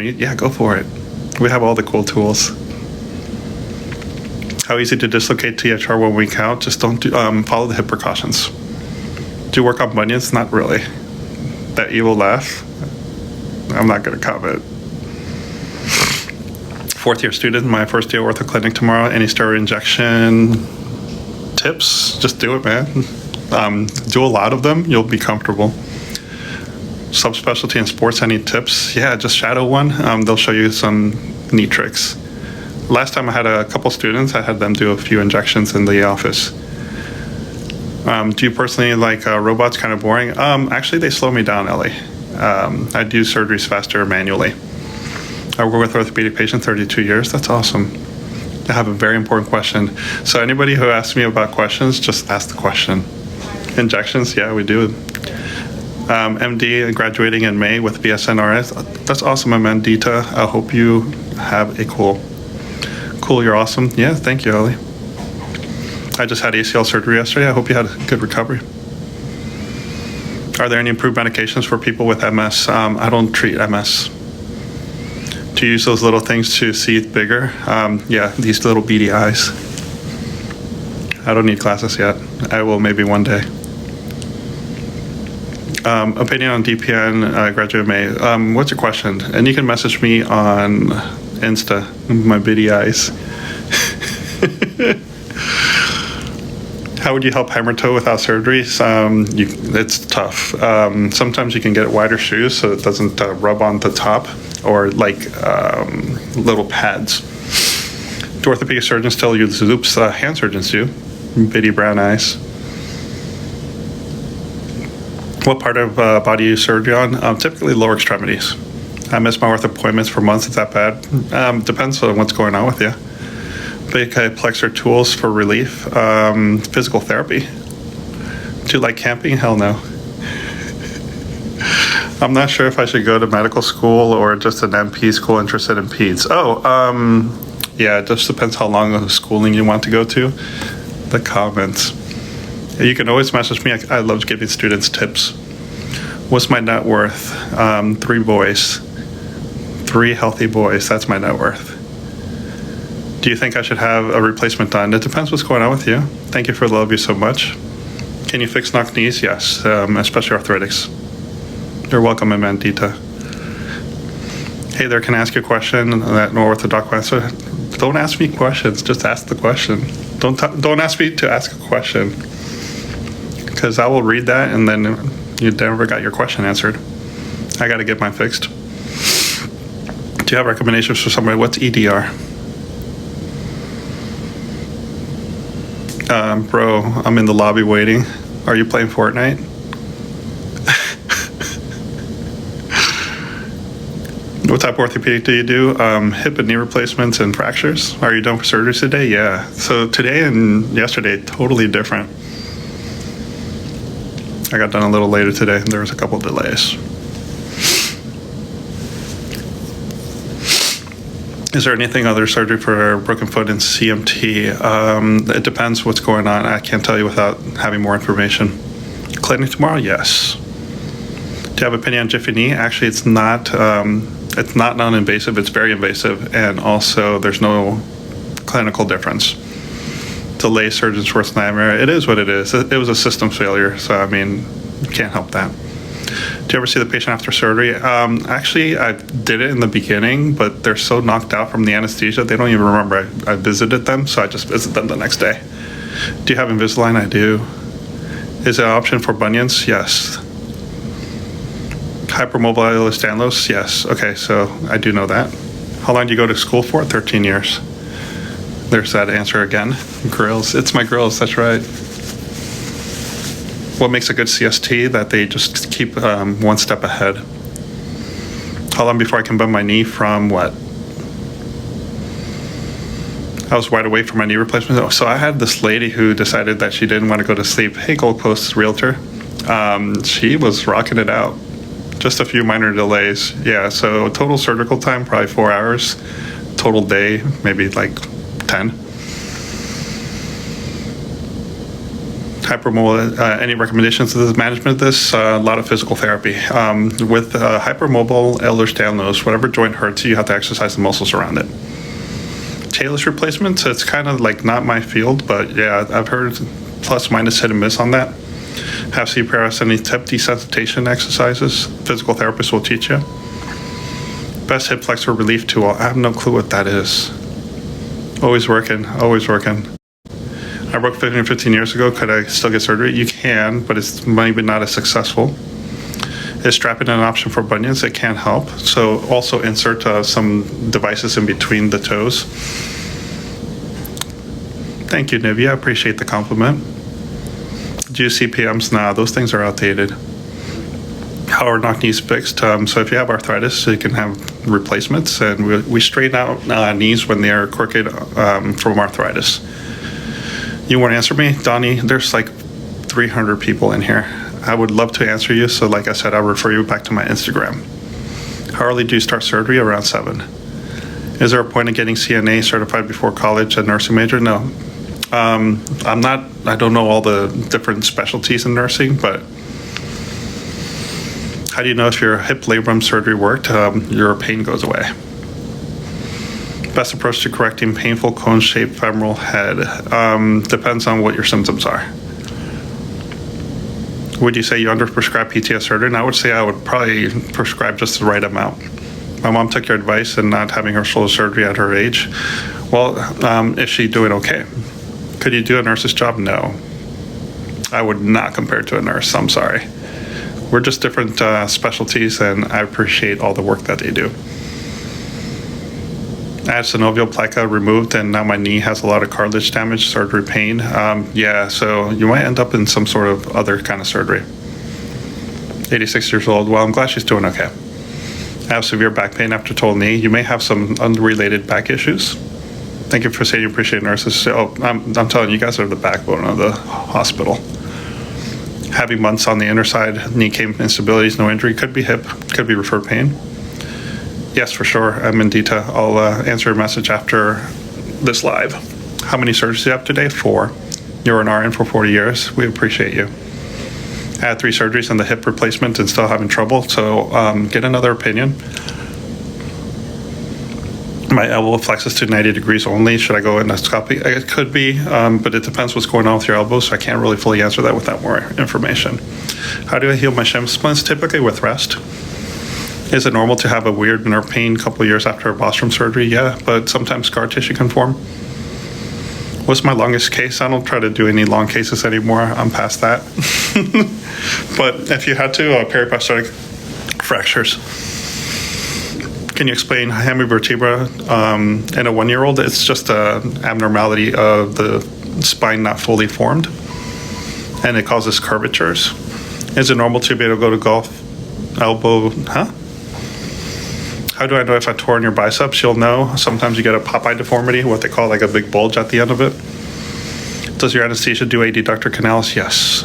Yeah, go for it. We have all the cool tools. How easy to dislocate THR 1 week out? Just don't follow the hip precautions. Do you work on bunions? Not really. That evil laugh? I'm not going to comment. Fourth year student, my first day at ortho clinic tomorrow. Any steroid injection tips? Just do it, man. Do a lot of them. You'll be comfortable. Subspecialty in sports, any tips? Yeah, just shadow one. They'll show you some neat tricks. Last time I had a couple students, I had them do a few injections in the office. Do you personally like robots? Kind of boring. Actually, they slow me down, Ellie. I do surgeries faster manually. I work with orthopedic patients 32 years. That's awesome. I have a very important question. So anybody who asks me about questions, just ask the question. Injections? Yeah, we do. MD graduating in May with BSN-RS. That's awesome, Amandita. I hope you have a cool. You're awesome. Yeah, thank you, Ellie. I just had ACL surgery yesterday. I hope you had a good recovery. Are there any improved medications for people with MS? I don't treat MS. Do you use those little things to see bigger? Yeah, these little beady eyes. I don't need glasses yet. I will maybe one day. Opinion on DPN, graduate May. What's your question? And you can message me on Insta, my beady eyes. How would you help hammer toe without surgery? It's tough. Sometimes you can get wider shoes so it doesn't rub on the top, or like little pads. Do orthopedic surgeons still use loops? Hand surgeons do. Bitty brown eyes. What part of body you surgery on? Typically lower extremities. I miss my ortho appointments for months. Is that bad? Depends on what's going on with you. Big plexor tools for relief. Physical therapy. Do you like camping? Hell no. I'm not sure if I should go to medical school or just an MP school interested in peds. Yeah, it just depends how long of schooling you want to go to. The comments. You can always message me. I love giving students tips. What's my net worth? 3 boys. 3 healthy boys. That's my net worth. Do you think I should have a replacement done? It depends what's going on with you. Thank you for love you so much. Can you fix knock knees? Yes, especially arthritics. You're welcome, Amandita. Hey there, can I ask you a question that no orthodox answer? Don't ask me questions, just ask the question. Don't ask me to ask a question, because I will read that and then you never got your question answered. I got to get mine fixed. Do you have recommendations for somebody? What's EDR? Bro, I'm in the lobby waiting. Are you playing Fortnite? What type of orthopedic do you do? Hip and knee replacements and fractures. Are you done for surgeries today? Yeah. So today and yesterday, totally different. I got done a little later today. There was a couple delays. Is there anything other surgery for broken foot and CMT? It depends what's going on. I can't tell you without having more information. Clinic tomorrow? Yes. Do you have an opinion on Jiffy knee? Actually, it's not non-invasive. It's very invasive, and also there's no clinical difference. Delay surgeon's worst nightmare. It is what it is. It was a system failure, so I mean, you can't help that. Do you ever see the patient after surgery? Actually, I did it in the beginning, but they're so knocked out from the anesthesia, they don't even remember I visited them, so I just visit them the next day. Do you have Invisalign? I do. Is it an option for bunions? Yes. Hypermobile Stanlos? Yes. Okay, so I do know that. How long do you go to school for? 13 years. There's that answer again. Grills. It's my grills, that's right. What makes a good CST? That they just keep one step ahead. How long before I can bend my knee from what? I was wide awake for my knee replacement. So I had this lady who decided that she didn't want to go to sleep. Hey, Gold Coast realtor. She was rocking it out. Just a few minor delays. Yeah, so total surgical time, probably 4 hours. Total day, maybe like 10. Hypermobile, any recommendations to the management of this? A lot of physical therapy. With hypermobile Ehlers-Danlos, whatever joint hurts you, have to exercise the muscles around it. Talus replacements, it's kind of like not my field, but yeah, I've heard plus minus hit and miss on that. Have CPRS, any hip desensitization exercises physical therapists will teach you. Best hip flexor relief tool, I have no clue what that is. Always working, always working. I broke 15 years ago. Could I still get surgery? You can, but it's maybe not as successful. Is strapping an option for bunions? It can help. So also insert some devices in between the toes. Thank you, Nivea. I appreciate the compliment. Do you CPMs? Nah, those things are outdated. How are knock knees fixed? So if you have arthritis, you can have replacements, and we straighten out knees when they are crooked from arthritis. You want to answer me? Donnie, there's like 300 people in here. I would love to answer you. So like I said, I'll refer you back to my Instagram. How early do you start surgery? Around 7. Is there a point of getting CNA certified before college, a nursing major? No. I don't know all the different specialties in nursing, but how do you know if your hip labrum surgery worked? Your pain goes away. Best approach to correcting painful cone-shaped femoral head depends on what your symptoms are. Would you say you underprescribe PTS surgery? And I would say I would probably prescribe just the right amount. My mom took your advice in not having her shoulder surgery at her age. Well, is she doing okay? Could you do a nurse's job? No. I would not compare to a nurse. I'm sorry. We're just different specialties, and I appreciate all the work that they do. I had synovial plica removed, and now my knee has a lot of cartilage damage, surgery pain. Yeah, so you might end up in some sort of other kind of surgery. 86 years old. Well, I'm glad she's doing okay. I have severe back pain after total knee. You may have some unrelated back issues. Thank you for saying you appreciate nurses. Oh, I'm telling you, you guys are the backbone of the hospital. Having months on the inner side, knee instabilities, no injury, could be hip, could be referred pain. Yes, for sure. I'm in detail. I'll answer your message after this live. How many surgeries do you have today? 4. You're an RN for 40 years. We appreciate you. I had 3 surgeries on the hip replacement and still having trouble, so get another opinion. My elbow flexes to 90 degrees only. Should I go endoscopy? It could be, but it depends what's going on with your elbow, so I can't really fully answer that without more information. How do I heal my shin splints? Typically with rest. Is it normal to have a weird nerve pain a couple of years after a Bostrom surgery? Yeah, but sometimes scar tissue can form. What's my longest case? I don't try to do any long cases anymore. I'm past that. But if you had to, periprosthetic fractures. Can you explain hemivertebra in a 1-year-old? It's just an abnormality of the spine not fully formed, and it causes curvatures. Is it normal to be able to go to golf elbow? How do I know if I torn your biceps? You'll know. Sometimes you get a Popeye deformity, what they call like a big bulge at the end of it. Does your anesthesia do adductor canals? Yes.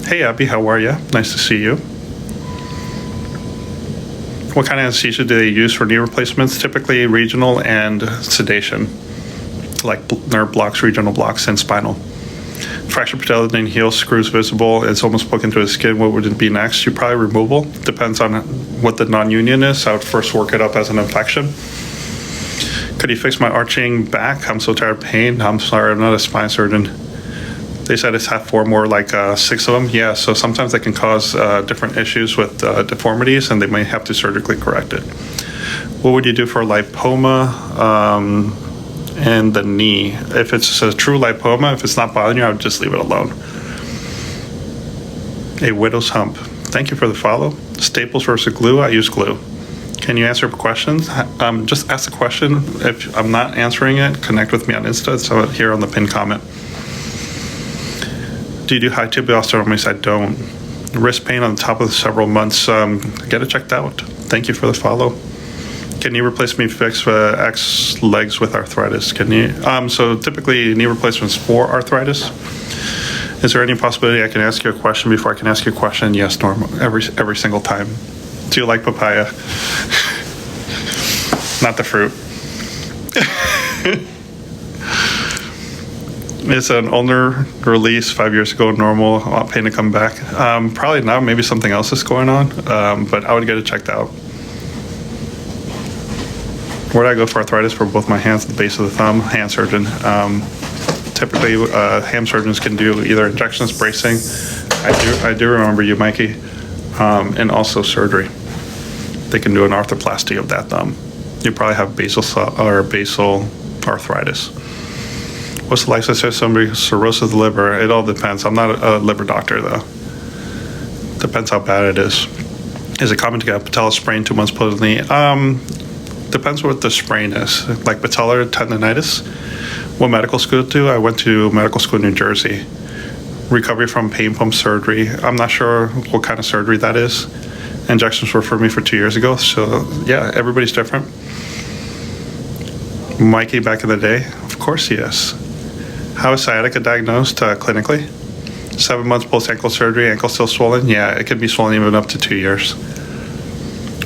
Hey, Abby, how are you? Nice to see you. What kind of anesthesia do they use for knee replacements? Typically regional and sedation, like nerve blocks, regional blocks, and spinal. Fractured patella tendon heel, screws visible, it's almost poking through the skin. What would it be next? You probably removal. Depends on what the non-union is. I would first work it up as an infection. Could you fix my arching back? I'm so tired of pain. I'm sorry, I'm not a spine surgeon. They said it's had 4 more, like 6 of them. Yeah, so sometimes they can cause different issues with deformities, and they may have to surgically correct it. What would you do for lipoma and the knee? If it's a true lipoma, if it's not bothering you, I would just leave it alone. A widow's hump. Thank you for the follow. Staples versus glue. I use glue. Can you answer questions? Just ask the question. If I'm not answering it, connect with me on Insta. So here on the pinned comment. Do you do high tibial osteotomies? I don't. Wrist pain on the top of several months. Get it checked out. Thank you for the follow. Can knee replacement fix X legs with arthritis? Can you? So typically knee replacements for arthritis. Is there any possibility I can ask you a question before I can ask you a question? Yes, Norm. Every single time. Do you like papaya? Not the fruit. Is an ulnar release 5 years ago normal? Pain to come back? Probably not. Maybe something else is going on, but I would get it checked out. Where do I go for arthritis for both my hands, the base of the thumb? Hand surgeon. Typically, hand surgeons can do either injections, bracing. I do remember you, Mikey, and also surgery. They can do an arthroplasty of that thumb. You probably have basal arthritis. What's the likelihood of somebody cirrhosis of the liver? It all depends. I'm not a liver doctor, though. Depends how bad it is. Is it common to get a patella sprain 2 months post knee? Depends what the sprain is. Like patellar tendonitis. What medical school do? I went to medical school in New Jersey. Recovery from pain pump surgery. I'm not sure what kind of surgery that is. Injections were for me for 2 years ago. So yeah, everybody's different. Mikey back in the day? Of course he is. How is sciatica diagnosed clinically? 7 months post ankle surgery, ankle still swollen? Yeah, it can be swollen even up to 2 years.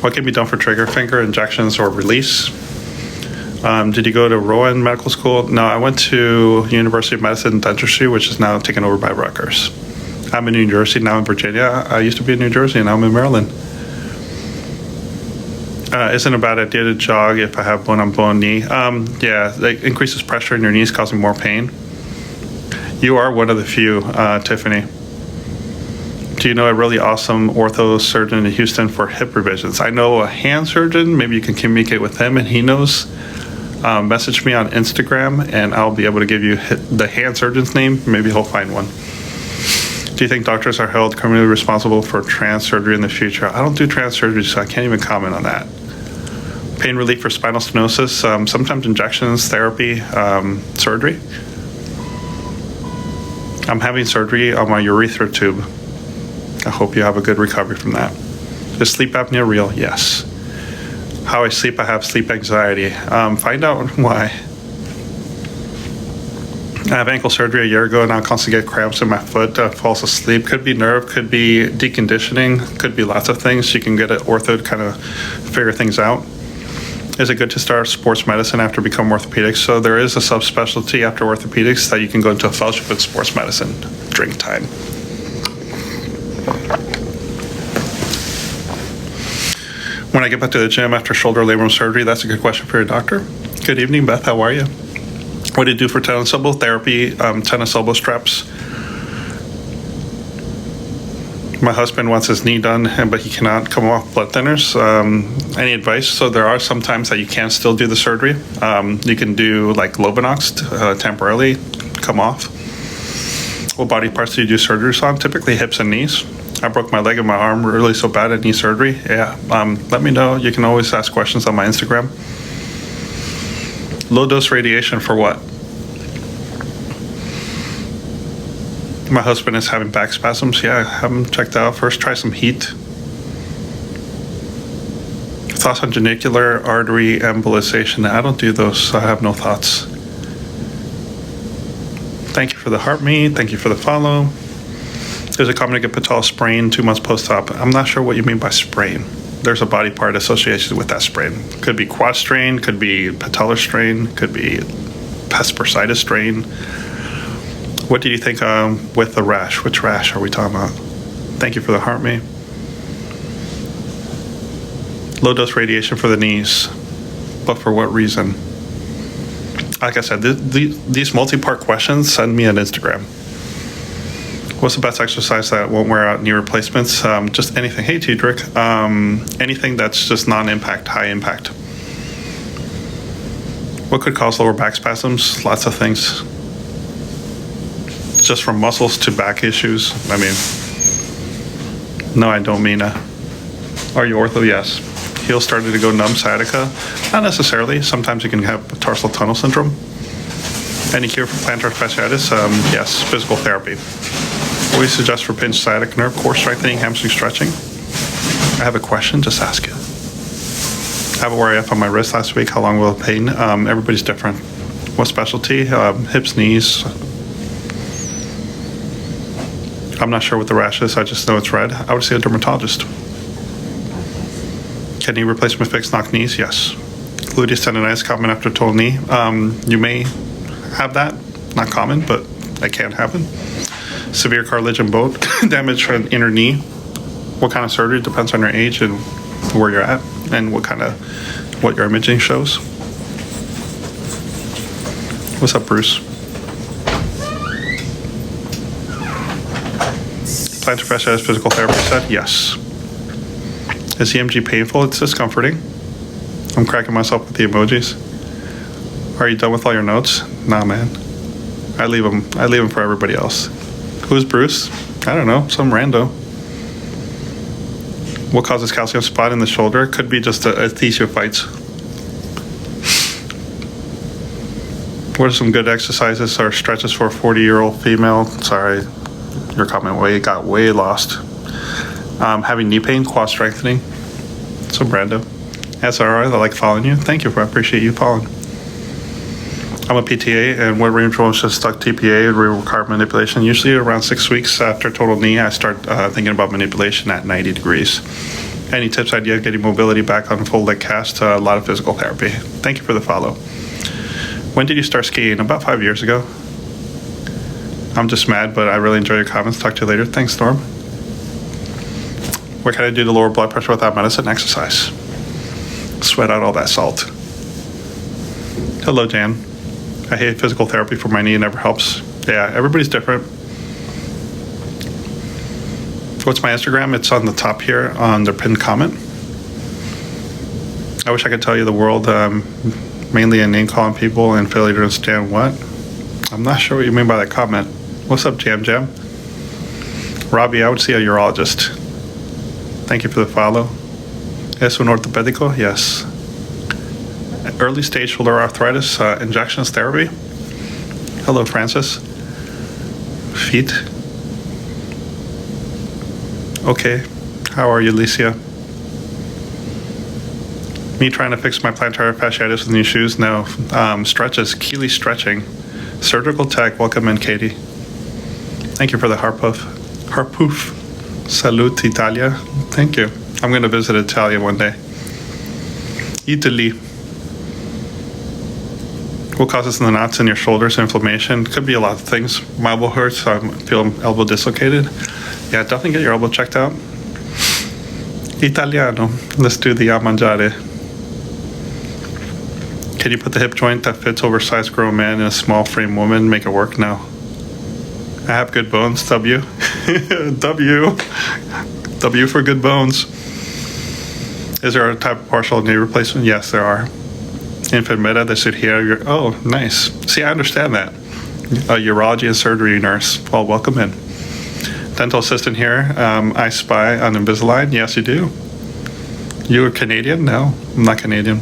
What can be done for trigger finger injections or release? Did you go to Rowan Medical School? No, I went to University of Medicine Dentistry, which is now taken over by Rutgers. I'm in New Jersey, now in Virginia. I used to be in New Jersey, and now I'm in Maryland. Isn't a bad idea to jog if I have bone-on-bone knee? Yeah, it increases pressure in your knees, causing more pain. You are one of the few, Tiffany. Do you know a really awesome ortho surgeon in Houston for hip revisions? I know a hand surgeon. Maybe you can communicate with him, and he knows. Message me on Instagram, and I'll be able to give you the hand surgeon's name. Maybe he'll find one. Do you think doctors are held criminally responsible for trans surgery in the future? I don't do trans surgery, so I can't even comment on that. Pain relief for spinal stenosis, sometimes injections, therapy, surgery. I'm having surgery on my urethra tube. I hope you have a good recovery from that. Is sleep apnea real? Yes. How I sleep, I have sleep anxiety. Find out why. I have ankle surgery a year ago, and I constantly get cramps in my foot, falls asleep. Could be nerve, could be deconditioning, could be lots of things. You can get an ortho to kind of figure things out. Is it good to start sports medicine after becoming orthopedics? So there is a subspecialty after orthopedics that you can go into a fellowship in sports medicine. Drink time. When I get back to the gym after shoulder labrum surgery, that's a good question for your doctor. Good evening, Beth. How are you? What do you do for tennis elbow therapy? Tennis elbow straps. My husband wants his knee done, but he cannot come off blood thinners. Any advice? So there are some times that you can still do the surgery. You can do like Lovenox temporarily come off. What body parts do you do surgeries on? Typically hips and knees. I broke my leg and my arm really so bad at knee surgery. Yeah, let me know. You can always ask questions on my Instagram. Low dose radiation for what? My husband is having back spasms. Yeah, have him checked out. First, try some heat. Thoughts on genicular artery embolization? I don't do those, so I have no thoughts. Thank you for the heart me. Thank you for the follow. Is it common to get patella sprain 2 months post-op? I'm not sure what you mean by sprain. There's a body part associated with that sprain. Could be quad strain, could be patellar strain, could be pes bursitis strain. What do you think with the rash? Which rash are we talking about? Thank you for the heart me. Low dose radiation for the knees, but for what reason? Like I said, these multi-part questions, send me an Instagram. What's the best exercise that won't wear out knee replacements? Just anything. Hey, Tidrick. Anything that's just non-impact, high impact. What could cause lower back spasms? Lots of things. Just from muscles to back issues. I mean, no, I don't mean Are you ortho? Yes. Heel started to go numb, sciatica? Not necessarily. Sometimes you can have tarsal tunnel syndrome. Any cure for plantar fasciitis? Yes, physical therapy. What do you suggest for pinched sciatic nerve? Core strengthening, hamstring stretching? I have a question, just ask it. I have a worry up on my wrist last week. How long will it pain? Everybody's different. What specialty? Hips, knees. I'm not sure what the rash is. I just know it's red. I would say a dermatologist. Can knee replacement fix knock knees? Yes. Gluteus tendonitis common after total knee. You may have that. Not common, but That can happen. Severe cartilage and bone damage from inner knee. What kind of surgery depends on your age and where you're at and what your imaging shows. What's up, Bruce? Plantar fasciitis physical therapy set? Yes. Is EMG painful? It's discomforting. I'm cracking myself with the emojis. Are you done with all your notes? Nah, man. I leave them for everybody else. Who's Bruce? I don't know. Some rando. What causes calcium spot in the shoulder? Could be just esthesiofites. What are some good exercises or stretches for a 40-year-old female? Sorry, your comment got way lost. Having knee pain, quad strengthening. So rando. SRR, I like following you. Thank you. I appreciate you following. I'm a PTA, and what range of motion stuck TPA will require manipulation. Usually around 6 weeks after total knee, I start thinking about manipulation at 90 degrees. Any tips, idea of getting mobility back on full leg cast? A lot of physical therapy. Thank you for the follow. When did you start skiing? About 5 years ago. I'm just mad, but I really enjoy your comments. Talk to you later. Thanks, Storm. What can I do to lower blood pressure without medicine? Exercise. Sweat out all that salt. Hello, Jan. I hate physical therapy for my knee. It never helps. Yeah, everybody's different. What's my Instagram? It's on the top here on the pinned comment. I wish I could tell you the world, mainly a name calling people and failure to understand what. I'm not sure what you mean by that comment. What's up, Jam Jam? Robbie, I would see a urologist. Thank you for the follow. Es un ortopédico? Yes. Early stage shoulder arthritis, injections therapy. Hello, Francis. Feet. Okay. How are you, Licia? Me trying to fix my plantar fasciitis with new shoes? No. Stretches. Keely stretching. Surgical tech. Welcome in, Katie. Thank you for the Harpoof. Salute, Italia. Thank you. I'm going to visit Italia one day. Italy. What causes the knots in your shoulders? Inflammation. Could be a lot of things. My elbow hurts. I feel elbow dislocated. Yeah, definitely get your elbow checked out. Italiano. Let's do the a mangiare. Can you put the hip joint that fits oversized grown man in a small frame woman? Make it work? No. I have good bones. W. W for good bones. Is there a type of partial knee replacement? Yes, there are. Infant meta, they should hear your. Oh, nice. See, I understand that. A urology and surgery nurse. Well, welcome in. Dental assistant here. I spy on Invisalign. Yes, you do. You are Canadian? No, I'm not Canadian.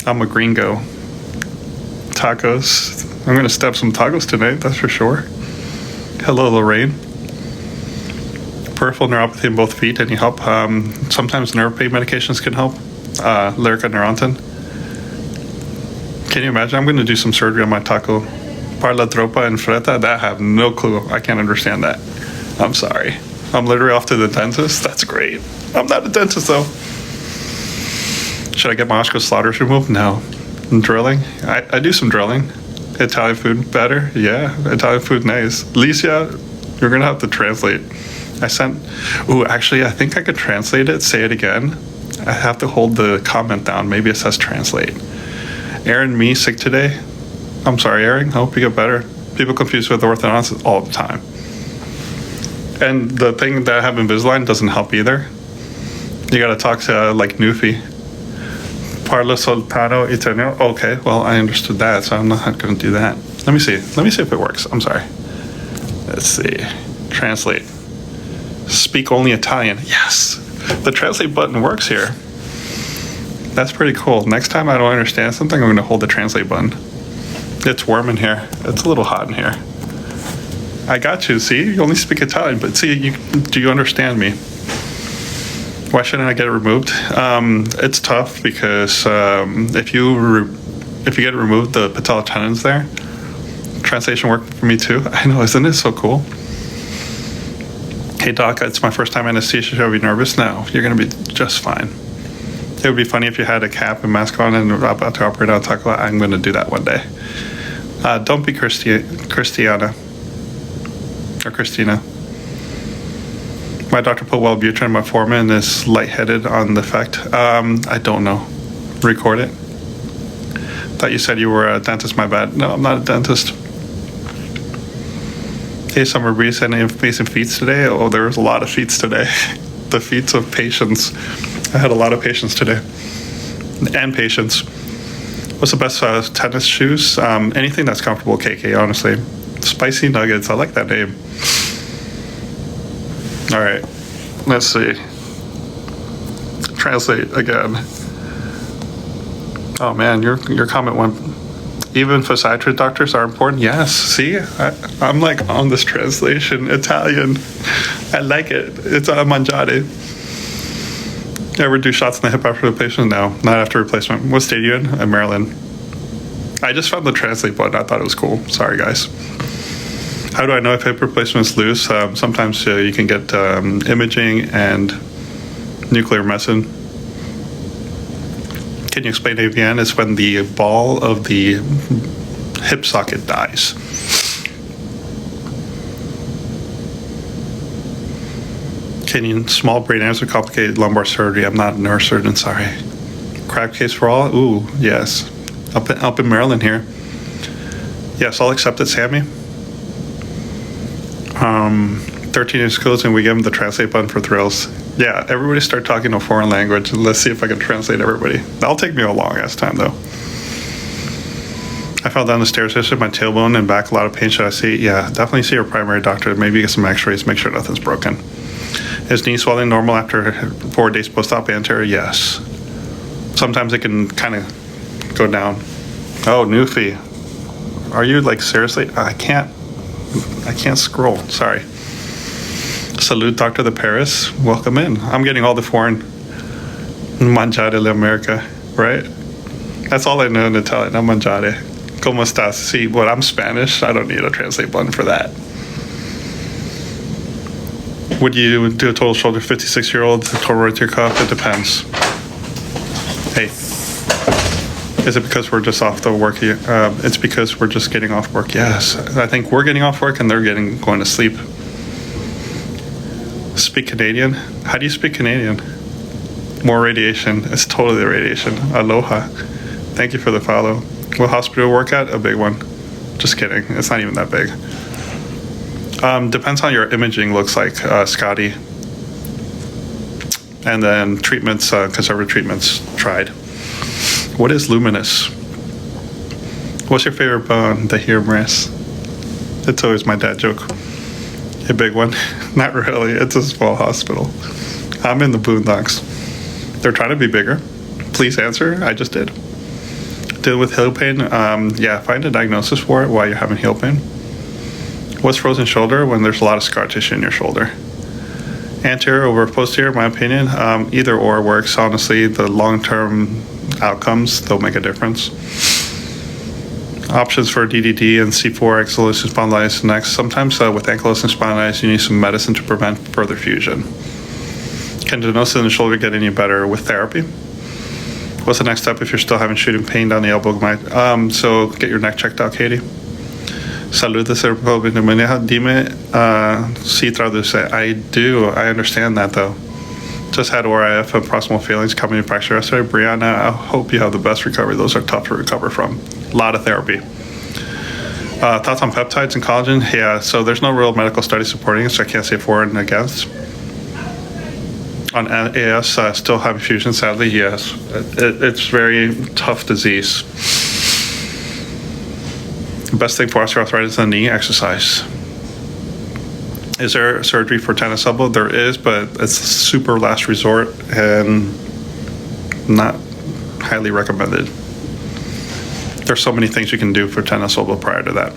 I'm a gringo. Tacos. I'm going to step some tacos tonight, that's for sure. Hello, Lorraine. Peripheral neuropathy in both feet. Any help? Sometimes nerve pain medications can help. Lyrica Neurontin. Can you imagine? I'm going to do some surgery on my taco. Parla tropa and freta? That I have no clue. I can't understand that. I'm sorry. I'm literally off to the dentist. That's great. I'm not a dentist, though. Should I get my Oscar slaughters removed? No. Drilling? I do some drilling. Italian food better? Yeah. Italian food nice. Licia, you're going to have to translate. Actually, I think I could translate it. Say it again. I have to hold the comment down. Maybe it says translate. Aaron, me sick today? I'm sorry, Aaron. I hope you get better. People confuse with orthodontics all the time. And the thing that I have Invisalign doesn't help either. You got to talk to like Newfie. Parla soltano italiano. Okay, well, I understood that, so I'm not going to do that. Let me see. Let me see if it works. I'm sorry. Let's see. Translate. Speak only Italian. Yes. The translate button works here. That's pretty cool. Next time I don't understand something, I'm going to hold the translate button. It's warm in here. It's a little hot in here. I got you. See, you only speak Italian, but see, do you understand me? Why shouldn't I get it removed? It's tough because if you get it removed, the patella tendons there. Translation worked for me too. I know, isn't it so cool? Hey doc, it's my first time anesthesia. Should I be nervous? No, you're gonna be just fine. It would be funny if you had a cap and mask on and about to operate on taco. I'm gonna do that one day. Don't be Christiana. Or Christina. My doctor put Wellbutrin in metformin and is lightheaded on the effect. I don't know. Record it. Thought you said you were a dentist, my bad. No, I'm not a dentist. Hey, Summer Breeze, any information feats today? Oh, there was a lot of feats today. The feats of patience. I had a lot of patience today. And patience. What's the best tennis shoes? Anything that's comfortable, KK, honestly. Spicy Nuggets, I like that name. All right, let's see. Translate again. Oh man, your comment went. Even physiatrist doctors are important. Yes, see, I'm like on this translation Italian. I like it. It's a mangiare. Ever do shots in the hip after replacement? No, not after replacement. What state are you in? Maryland. I just found the translate button. I thought it was cool. Sorry, guys. How do I know if hip replacement is loose? Sometimes you can get imaging and nuclear medicine. Can you explain AVN? It's when the ball of the hip socket dies. Can you small brain aneurysm complicate lumbar surgery? I'm not a neurosurgeon, sorry. Crab case for all? Ooh, yes. Up in Maryland here. Yes, I'll accept it, Sammy. 13 inch schools and we give them the translate button for thrills. Yeah, everybody start talking a foreign language. Let's see if I can translate everybody. That'll take me a long ass time though. I fell down the stairs yesterday, my tailbone and back, a lot of pain. Should I see? Yeah, definitely see your primary doctor. Maybe get some x-rays, make sure nothing's broken. Is knee swelling normal after 4 days post-op anterior? Yes. Sometimes it can kind of go down. Oh, Newfie. Are you like seriously? I can't scroll. Sorry. Salute, Dr. The Paris. Welcome in. I'm getting all the foreign mangiare de America, right? That's all I know in Italian. I'm mangiare. ¿Cómo estás? See, what I'm Spanish. I don't need a translate button for that. Would you do a total shoulder 56-year-old total rotator cuff? It depends. Hey. Is it because we're just off the work? It's because we're just getting off work. Yes, I think we're getting off work and they're going to sleep. Speak Canadian? How do you speak Canadian? More radiation. It's totally the radiation. Aloha. Thank you for the follow. What hospital you work at? A big one. Just kidding. It's not even that big. Depends on your imaging looks like, Scotty. And then treatments, conservative treatments tried. What is luminous? What's your favorite bone? The humerus. It's always my dad joke. A big one? Not really. It's a small hospital. I'm in the boondocks. They're trying to be bigger. Please answer. I just did. Deal with heel pain? Yeah, find a diagnosis for it while you're having heel pain. What's frozen shoulder? When there's a lot of scar tissue in your shoulder. Anterior over posterior, in my opinion, either or works. Honestly, the long-term outcomes, they'll make a difference. Options for DDD and C4 ankylosing spondylitis next. Sometimes with ankylosing spondylitis, you need some medicine to prevent further fusion. Can stenosis in the shoulder get any better with therapy? What's the next step if you're still having shooting pain down the elbow? So get your neck checked out, Katie. Salud de ser dime si traduce. I do. I understand that though. Just had ORIF and proximal failings coming in fracture yesterday. Brianna, I hope you have the best recovery. Those are tough to recover from. A lot of therapy. Thoughts on peptides and collagen? Yeah, so there's no real medical study supporting it, so I can't say for and against. On AS, still have infusion, sadly, yes. It's very tough disease. The best thing for osteoarthritis in the knee, exercise. Is there surgery for tennis elbow? There is, but it's super last resort and not highly recommended. There's so many things you can do for tennis elbow prior to that.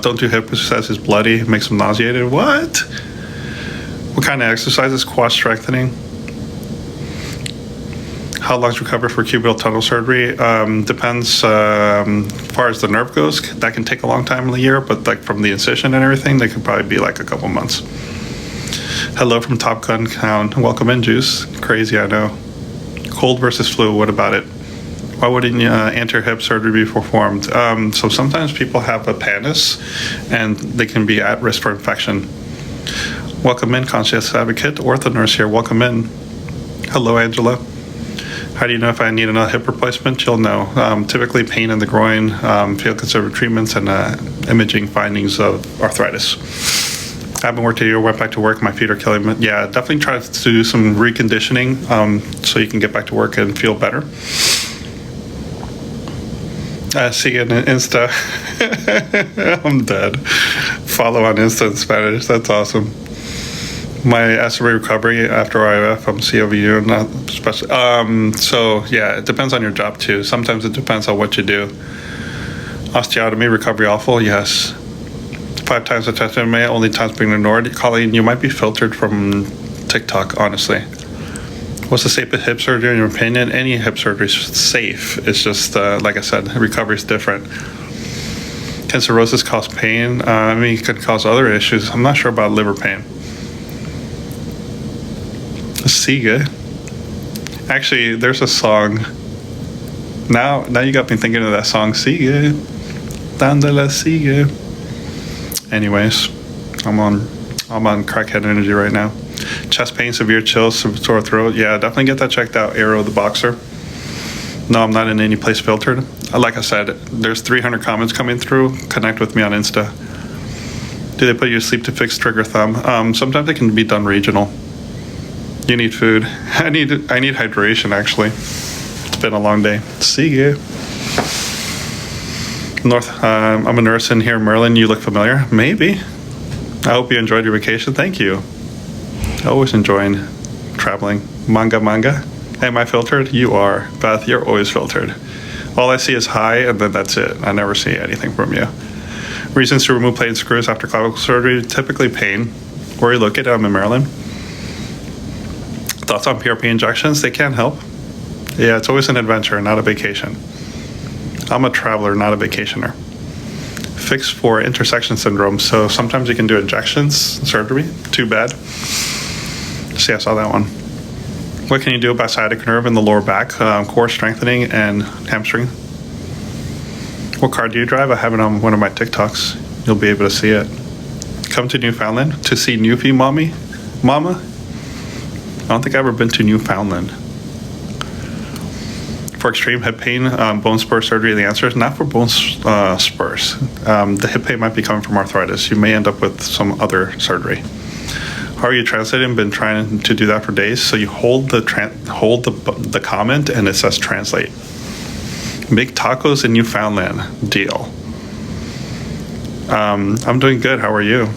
Don't do hip exercises, bloody, makes them nauseated. What? What kind of exercises? Quad strengthening. How long to recover for cubital tunnel surgery? Depends. As far as the nerve goes, that can take a long time in the year, but like from the incision and everything, they could probably be like a couple months. Hello from Top Gun Town. Welcome in, Juice. Crazy, I know. Cold versus flu, what about it? Why wouldn't anterior hip surgery be performed? So sometimes people have a pannus and they can be at risk for infection. Welcome in, conscientious advocate, ortho nurse here. Welcome in. Hello, Angela. How do you know if I need another hip replacement? You'll know. Typically pain in the groin, field conservative treatments, and imaging findings of arthritis. I haven't worked a year, went back to work, my feet are killing me. Yeah, definitely try to do some reconditioning so you can get back to work and feel better. See you on Insta. I'm dead. Follow on Insta in Spanish. That's awesome. My SRA recovery after IF, I'm COVU, not especially. So yeah, it depends on your job too. Sometimes it depends on what you do. Osteotomy recovery awful, yes. 5 times the test MMA, only times being ignored. Colleen, you might be filtered from TikTok, honestly. What's the safest hip surgery in your opinion? Any hip surgery is safe. It's just, like I said, recovery is different. Can cirrhosis cause pain? I mean, it could cause other issues. I'm not sure about liver pain. Sigue. Actually, there's a song. Now you got me thinking of that song, Sigue. Dándole sigue. Anyways, I'm on crackhead energy right now. Chest pain, severe chills, sore throat. Yeah, definitely get that checked out. Arrow the boxer. No, I'm not in any place filtered. Like I said, there's 300 comments coming through. Connect with me on Insta. Do they put you to sleep to fix trigger thumb? Sometimes it can be done regional. You need food. I need hydration, actually. It's been a long day. See you. I'm a nurse in here in Maryland. You look familiar. Maybe. I hope you enjoyed your vacation. Thank you. Always enjoying traveling. Manga. Am I filtered? You are. Beth, you're always filtered. All I see is hi, and then that's it. I never see anything from you. Reasons to remove plate screws after clavicle surgery, typically pain. Where you located? I'm in Maryland. Thoughts on PRP injections? They can help. Yeah, it's always an adventure, not a vacation. I'm a traveler, not a vacationer. Fix for intersection syndrome. So sometimes you can do injections, surgery. Too bad. See, I saw that one. What can you do about sciatic nerve in the lower back? Core strengthening and hamstring. What car do you drive? I have it on one of my TikToks. You'll be able to see it. Come to Newfoundland to see Newfie Mama? I don't think I've ever been to Newfoundland. For extreme hip pain, bone spur surgery, the answer is not for bone spurs. The hip pain might be coming from arthritis. You may end up with some other surgery. How are you translating? Been trying to do that for days. So you hold the comment and it says translate. Make tacos in Newfoundland. Deal. I'm doing good. How are you?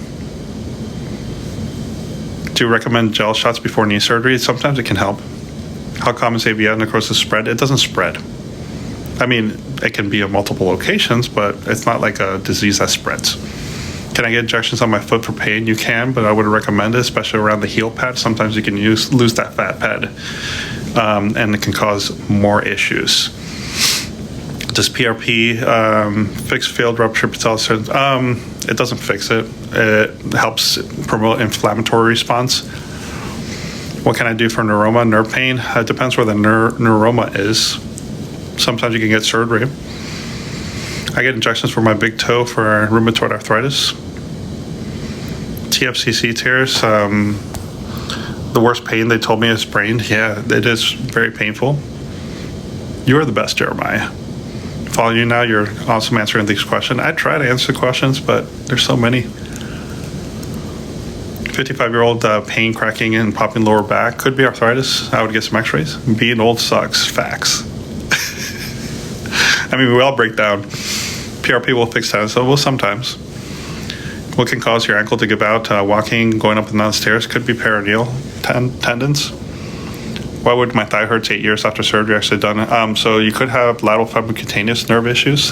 Do you recommend gel shots before knee surgery? Sometimes it can help. How common is AVN necrosis spread? It doesn't spread. I mean, it can be in multiple locations, but it's not like a disease that spreads. Can I get injections on my foot for pain? You can, but I wouldn't recommend it, especially around the heel pad. Sometimes you can lose that fat pad, and it can cause more issues. Does PRP fix failed rupture patellar? It doesn't fix it. It helps promote inflammatory response. What can I do for neuroma, nerve pain? It depends where the neuroma is. Sometimes you can get surgery. I get injections for my big toe for rheumatoid arthritis. TFCC tears. The worst pain they told me is sprained. Yeah, it is very painful. You are the best, Jeremiah. Following you now, you're awesome answering these questions. I try to answer the questions, but there's so many. 55-year-old pain, cracking, and popping lower back. Could be arthritis. I would get some x-rays. Being old sucks. Facts. I mean, we all break down. PRP will fix that, so well, sometimes. What can cause your ankle to give out? Walking, going up and down the stairs. Could be peroneal tendons. Why would my thigh hurt 8 years after surgery actually done? So you could have lateral subcutaneous nerve issues.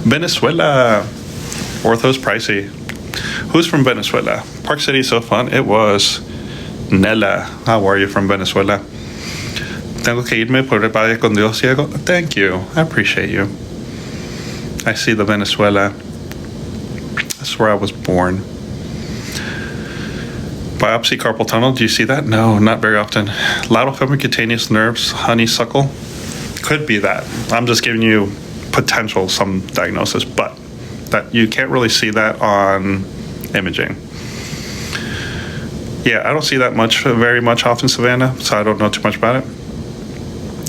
Venezuela. Ortho's pricey. Who's from Venezuela? Park City is so fun. It was. Nella. How are you from Venezuela? Tengo que irme por el valle con Dios ciego. Thank you. I appreciate you. I see the Venezuela. That's where I was born. Biopsy carpal tunnel. Do you see that? No, not very often. Lateral subcutaneous nerves, honeysuckle. could be that. I'm just giving you potential some diagnosis, but that you can't really see that on imaging. Yeah, I don't see that very much off in Savannah, so I don't know too much about it.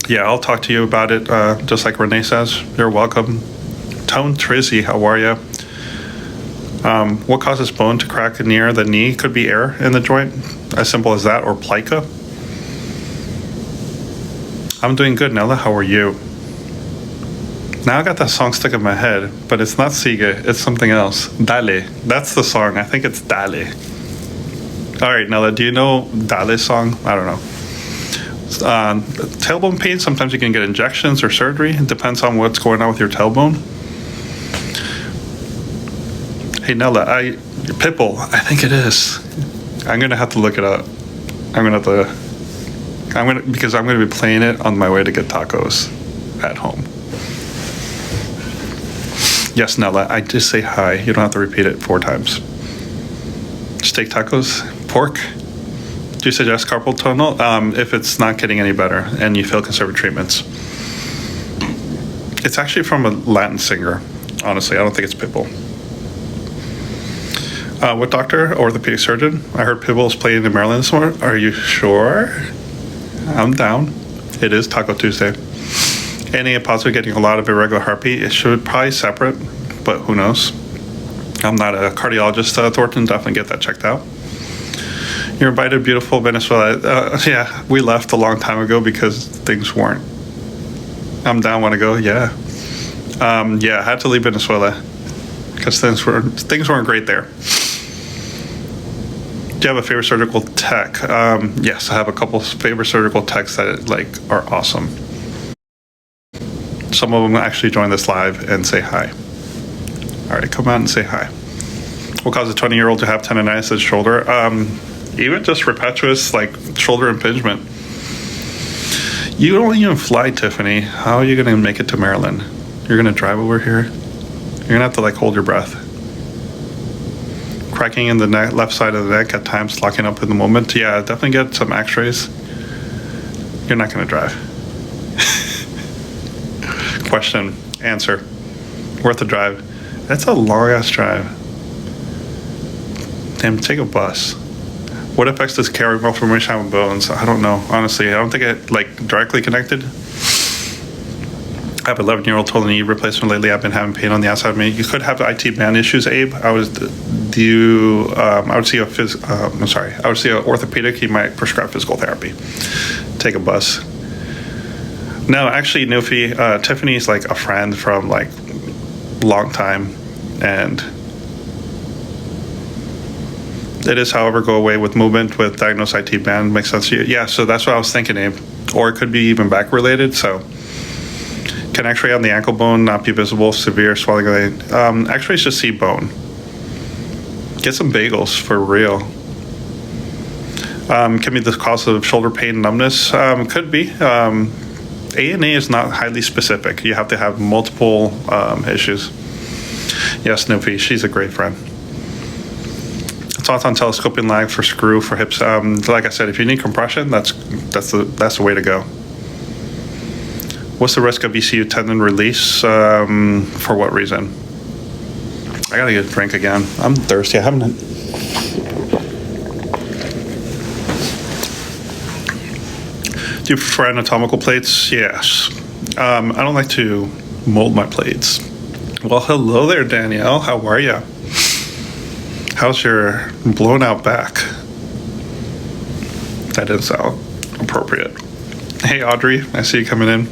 Yeah, I'll talk to you about it, just like Renee says. You're welcome. Tone Trizzy, how are you? What causes bone to crack near the knee? Could be air in the joint, as simple as that, or plica. I'm doing good, Nella. How are you? Now I got that song stuck in my head, but it's not Sigue, it's something else. Dale. That's the song. I think it's Dale. All right, Nella, do you know Dale's song? I don't know. Tailbone pain, sometimes you can get injections or surgery. It depends on what's going on with your tailbone. Hey, Nella, Pitbull, I think it is. I'm going to have to look it up. Because I'm going to be playing it on my way to get tacos at home. Yes, Nella, I just say hi. You don't have to repeat it 4 times. Steak tacos, pork. Do you suggest carpal tunnel if it's not getting any better and you fail conservative treatments? It's actually from a Latin singer. Honestly, I don't think it's Pitbull. What doctor? Orthopedic surgeon? I heard Pitbull's playing in Maryland this morning. Are you sure? I'm down. It is Taco Tuesday. Any possibly getting a lot of irregular heartbeat? It should probably separate, but who knows? I'm not a cardiologist, Thornton. Definitely get that checked out. You're invited to beautiful Venezuela. Yeah, we left a long time ago because things weren't. I'm down. Want to go? Yeah. Yeah, I had to leave Venezuela because things weren't great there. Do you have a favorite surgical tech? Yes, I have a couple favorite surgical techs that are awesome. Some of them actually join this live and say hi. All right, come out and say hi. What causes a 20-year-old to have tendonitis at his shoulder? Even just repetitious shoulder impingement. You don't even fly, Tiffany. How are you going to make it to Maryland? You're going to drive over here? You're going to have to hold your breath. Cracking in the left side of the neck at times, locking up in the moment. Yeah, definitely get some x-rays. You're not going to drive. Question, answer. Worth a drive. That's a long-ass drive. Damn, take a bus. What effects does carry malformation have on bones? I don't know, honestly. I don't think it directly connected. I have an 11-year-old total knee replacement lately. I've been having pain on the outside of me. You could have IT band issues, Abe. I would see an orthopedic. He might prescribe physical therapy. Take a bus. No, actually, Nufi, Tiffany's a friend from long time, and it is, however, go away with movement with diagnosed IT band. Makes sense to you? Yeah, so that's what I was thinking, Abe. Or it could be even back related. So, can X-ray on the ankle bone not be visible? Severe swelling. X-rays just see bone. Get some bagels for real. Can be the cause of shoulder pain, numbness. Could be. ANA is not highly specific. You have to have multiple issues. Yes, Nufi, she's a great friend. Thoughts on telescoping lag for screw for hips? Like I said, if you need compression, that's the way to go. What's the risk of ECU tendon release? For what reason? I gotta get a drink again. I'm thirsty. I haven't. Do you prefer anatomical plates? Yes. I don't like to mold my plates. Well, hello there, Danielle. How are you? How's your blown out back? That didn't sound appropriate. Hey, Audrey, I see you coming in.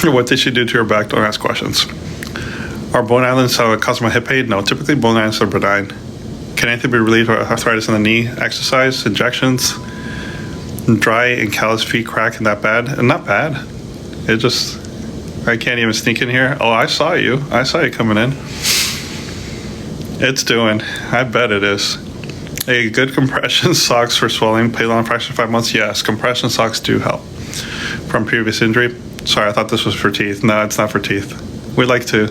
What did she do to her back? Don't ask questions. Are bone islands cause my hip pain? No, typically bone islands are benign. Can anything be relieved of arthritis in the knee? Exercise, injections, dry and callous feet cracking that bad? And not bad. It just, I can't even sneak in here. Oh, I saw you. I saw you coming in. It's doing. I bet it is. A good compression socks for swelling, Palon fracture 5 months. Yes, compression socks do help. From previous injury. Sorry, I thought this was for teeth. No, it's not for teeth. We like to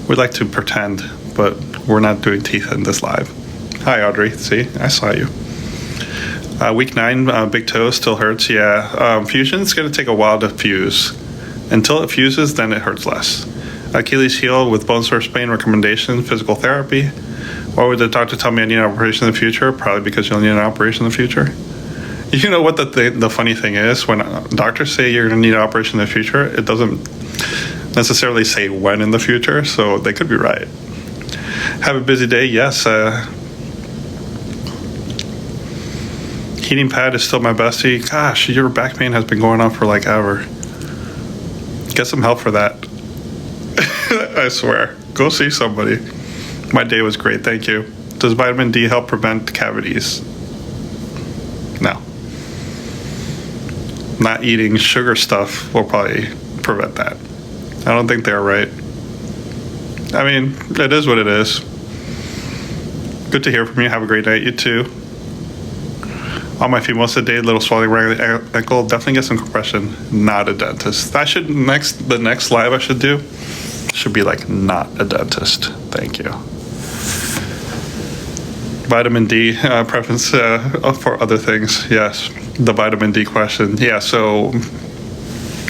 pretend but we're not doing teeth in this live. Hi, Audrey. See, I saw you. Week 9, big toe still hurts. Yeah, fusion's going to take a while to fuse. Until it fuses, then it hurts less. Achilles heel with bone source pain recommendation, physical therapy. Why would the doctor tell me I need an operation in the future? Probably because you'll need an operation in the future. You know what the funny thing is? When doctors say you're going to need an operation in the future, it doesn't necessarily say when in the future, so they could be right. Have a busy day? Yes. Heating pad is still my bestie. Gosh, your back pain has been going on for like ever. Get some help for that. I swear. Go see somebody. My day was great, thank you. Does vitamin D help prevent cavities? No. Not eating sugar stuff will probably prevent that. I don't think they're right. I mean, it is what it is. Good to hear from you. Have a great night, you too. On my feet most of the day, little swelling around the ankle. Definitely get some compression. Not a dentist. The next live I should do should be like not a dentist. Thank you. Vitamin D preference for other things. Yes, the vitamin D question. Yeah, so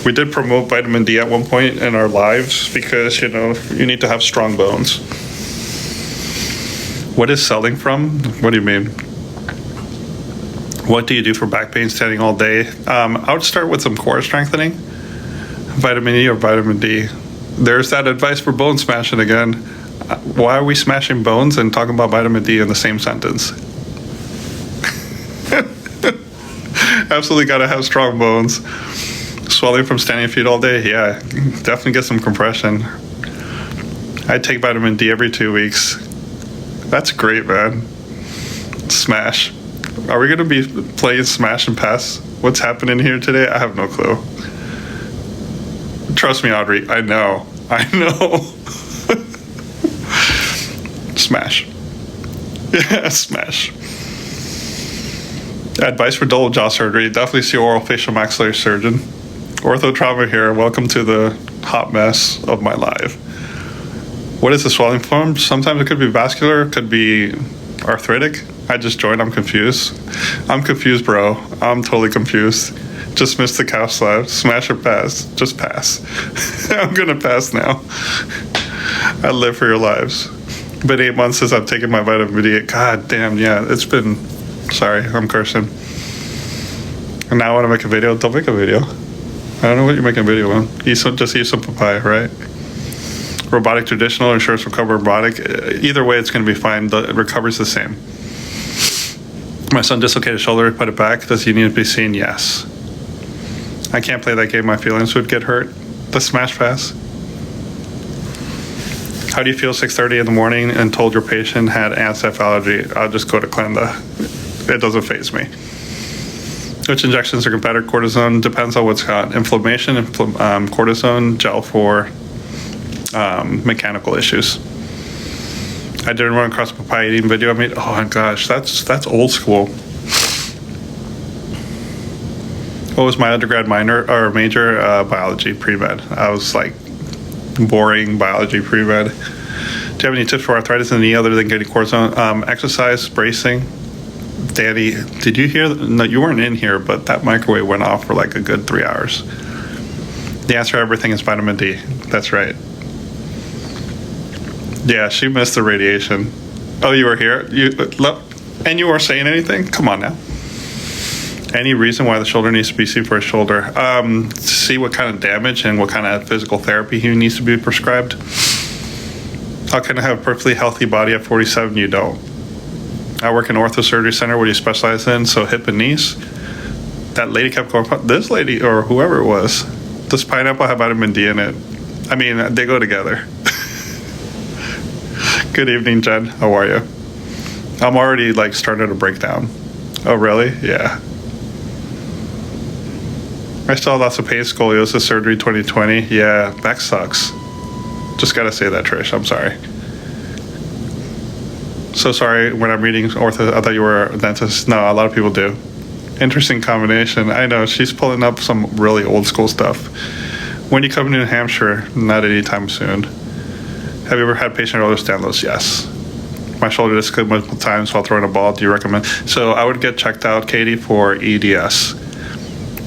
we did promote vitamin D at one point in our lives because, you know, you need to have strong bones. What is selling from? What do you mean? What do you do for back pain standing all day? I would start with some core strengthening. Vitamin E or vitamin D. There's that advice for bone smashing again. Why are we smashing bones and talking about vitamin D in the same sentence? Absolutely got to have strong bones. Swelling from standing feet all day? Yeah, definitely get some compression. I take vitamin D every 2 weeks. That's great, man. Smash. Are we going to be playing Smash and Pass? What's happening here today? I have no clue. Trust me, Audrey. I know. Smash. Yeah, smash. Advice for double jaw surgery. Definitely see oral facial maxillary surgeon. Ortho trauma here. Welcome to the hot mess of my life. What is the swelling form? Sometimes it could be vascular. It could be arthritic. I just joined. I'm confused. I'm confused, bro. I'm totally confused. Just missed the couch slide. Smash or pass? Just pass. I'm going to pass now. I live for your lives. Been 8 months since I've taken my vitamin D. God damn, yeah. It's been... Sorry, I'm cursing. And now I want to make a video. Don't make a video. I don't know what you're making a video on. Just eat some papaya, right? Robotic traditional, insurance recover robotic. Either way, it's going to be fine. The recovery's the same. My son dislocated shoulder, put it back. Does he need to be seen? Yes. I can't play that game. My feelings would get hurt. The smash pass. How do you feel 6:30 in the morning and told your patient had ANSEF allergy? I'll just go to Clenda. It doesn't faze me. Which injections are competitive? Cortisone depends on what's got. Inflammation, cortisone, gel for mechanical issues. I didn't run across a papaya eating video. I mean, oh my gosh, that's old school. What was my undergrad major? Biology, pre-med. I was like boring biology pre-med. Do you have any tips for arthritis in the knee other than getting cortisone? Exercise, bracing. Danny, did you hear? No, you weren't in here, but that microwave went off for like a good 3 hours. The answer to everything is vitamin D. That's right. Yeah, she missed the radiation. Oh, you were here? And you weren't saying anything? Come on now. Any reason why the shoulder needs to be seen for a shoulder? See what kind of damage and what kind of physical therapy he needs to be prescribed. How can I have a perfectly healthy body at 47? You don't. I work in ortho surgery center. What do you specialize in? So hip and knees. That lady kept going, this lady or whoever it was, does pineapple have vitamin D in it? I mean, they go together. Good evening, Jen. How are you? I'm already like starting to break down. Oh, really? Yeah. I still have lots of pain, scoliosis, surgery 2020. Yeah, that sucks. Just gotta say that, Trish. I'm sorry. So sorry when I'm reading ortho. I thought you were a dentist. No, a lot of people do. Interesting combination. I know, she's pulling up some really old school stuff. When you come to New Hampshire? Not anytime soon. Have you ever had patient shoulder stand lows? Yes. My shoulder dislocated multiple times while throwing a ball. Do you recommend? So I would get checked out, Katie, for EDS.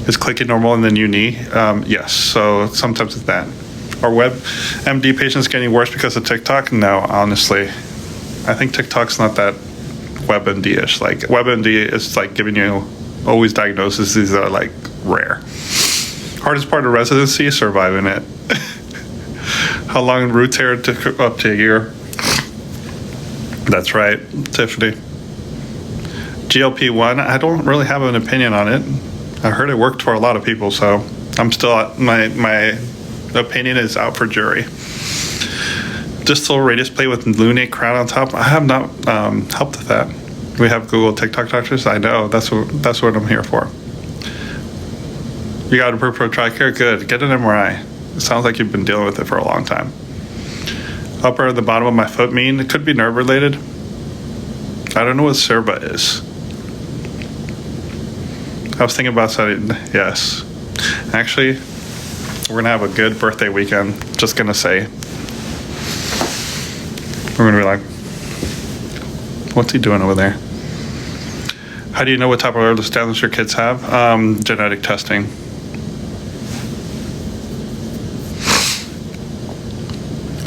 Is clicking normal in the new knee? Yes. So sometimes it's that. Are WebMD patients getting worse because of TikTok? No, honestly. I think TikTok's not that WebMD-ish. Like WebMD is like giving you always diagnoses. These are like rare. Hardest part of residency, surviving it. How long root tear took? Up to a year. That's right, Tiffany. GLP-1, I don't really have an opinion on it. I heard it worked for a lot of people, so I'm still, my opinion is out for jury. Distal radius plate with lunate crown on top. I have not helped with that. We have Google TikTok doctors. I know, that's what I'm here for. You got a pro TRICARE? Good, get an MRI. It sounds like you've been dealing with it for a long time. Upper and the bottom of my foot mean. It could be nerve related. I don't know what CERBA is. I was thinking about studying. Yes. Actually, we're going to have a good birthday weekend. Just going to say. We're going to be like, what's he doing over there? How do you know what type of Ehlers-Danlos your kids have? Genetic testing.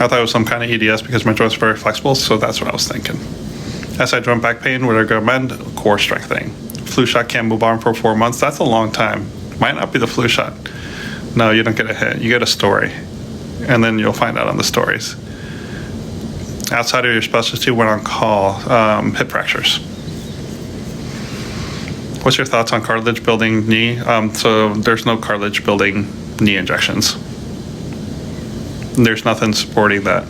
I thought it was some kind of EDS because my joints are very flexible, so that's what I was thinking. SI joint back pain, would I recommend core strengthening? Flu shot, can't move on for 4 months. That's a long time. Might not be the flu shot. No, you don't get a hit. You get a story. And then you'll find out on the stories. Outside of your specialty, when on call, hip fractures. What's your thoughts on cartilage building knee? So there's no cartilage building knee injections. There's nothing supporting that.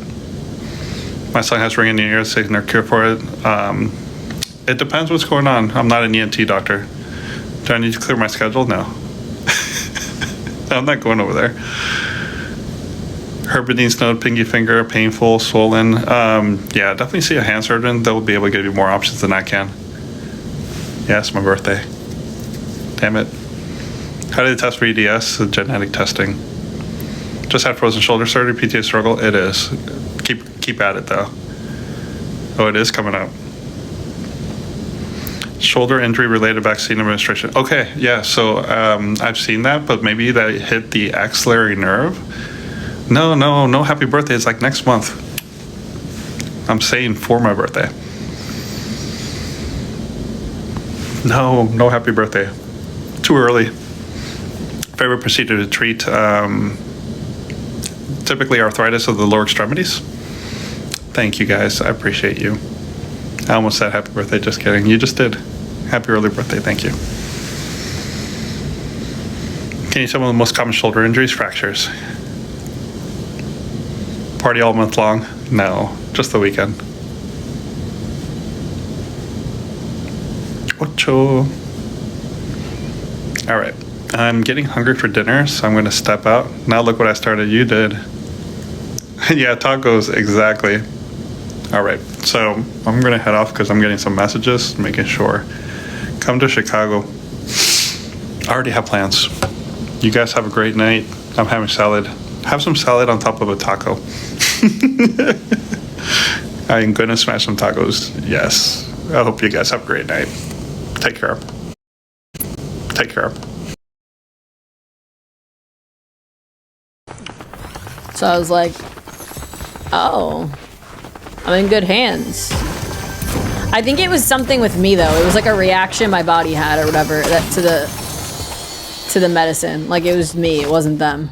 My son has ringing in the ears, taking their cure for it. It depends what's going on. I'm not an ENT doctor. Do I need to clear my schedule? No. I'm not going over there. Herpes node, pinky finger, painful, swollen. Yeah, definitely see a hand surgeon. They'll be able to give you more options than I can. Yeah, it's my birthday. Damn it. How do they test for EDS? The genetic testing. Just had frozen shoulder surgery, PTA struggle. It is. Keep at it though. Oh, it is coming up. Shoulder injury related vaccine administration. Okay, yeah. So I've seen that, but maybe that hit the axillary nerve. No. Happy birthday. It's like next month. I'm saying for my birthday. No happy birthday. Too early. Favorite procedure to treat. Typically arthritis of the lower extremities. Thank you guys. I appreciate you. I almost said happy birthday. Just kidding. You just did. Happy early birthday. Thank you. Can you tell me the most common shoulder injuries? Fractures. Party all month long? No. Just the weekend. Ocho. All right. I'm getting hungry for dinner, so I'm going to step out. Now look what I started. You did. Yeah, tacos, exactly. All right, so I'm going to head off because I'm getting some messages, making sure. Come to Chicago. I already have plans. You guys have a great night. I'm having salad. Have some salad on top of a taco. I'm going to smash some tacos. Yes. I hope you guys have a great night. Take care. Take care. So I was like, oh, I'm in good hands. I think it was something with me though. It was like a reaction my body had or whatever that to the medicine. Like it was me, it wasn't them.